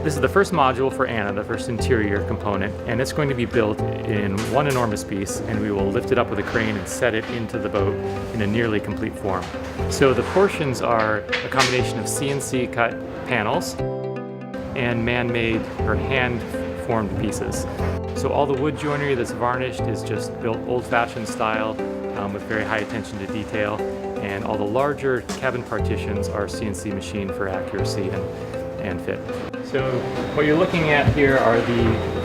This is the first module for Anna, the first interior component, and it's going to be built in one enormous piece, and we will lift it up with a crane and set it into the boat in a nearly complete form. So the portions are a combination of CNC cut panels and man-made or hand-formed pieces. So all the wood joinery that's varnished is just built old-fashioned style with very high attention to detail, and all the larger cabin partitions are CNC machined for accuracy and fit. So what you're looking at here are the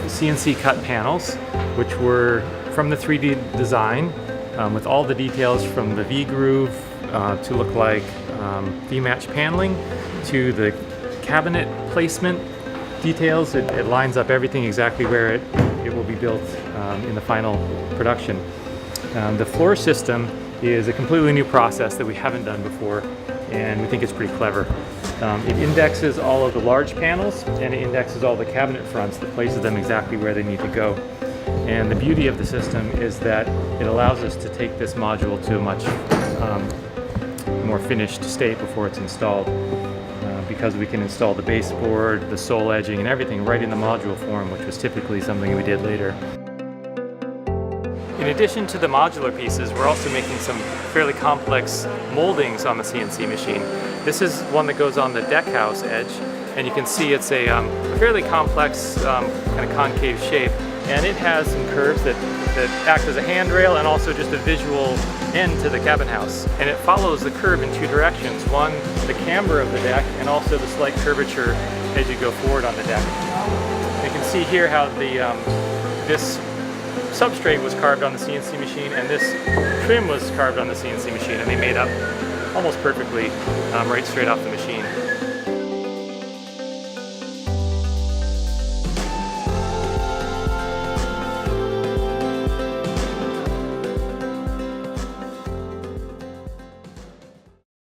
CNC cut panels, which were from the 3D design with all the details from the V-groove to look like V-match paneling to the cabinet placement details. It lines up everything exactly where it will be built in the final production. The floor system is a completely new process that we haven't done before, and we think it's pretty clever. It indexes all of the large panels, and it indexes all the cabinet fronts that places them exactly where they need to go. And the beauty of the system is that it allows us to take this module to a much more finished state before it's installed, because we can install the baseboard, the sole edging, and everything right in the module form, which was typically something we did later. In addition to the modular pieces, we're also making some fairly complex moldings on the CNC machine. This is one that goes on the deck house edge, and you can see it's a fairly complex kind of concave shape, and it has some curves that act as a handrail and also just a visual end to the cabin house. And it follows the curve in two directions, one the camber of the deck and also the slight curvature as you go forward on the deck. You can see here how this substrate was carved on the CNC machine, and this trim was carved on the CNC machine, and they made up almost perfectly right straight off the machine.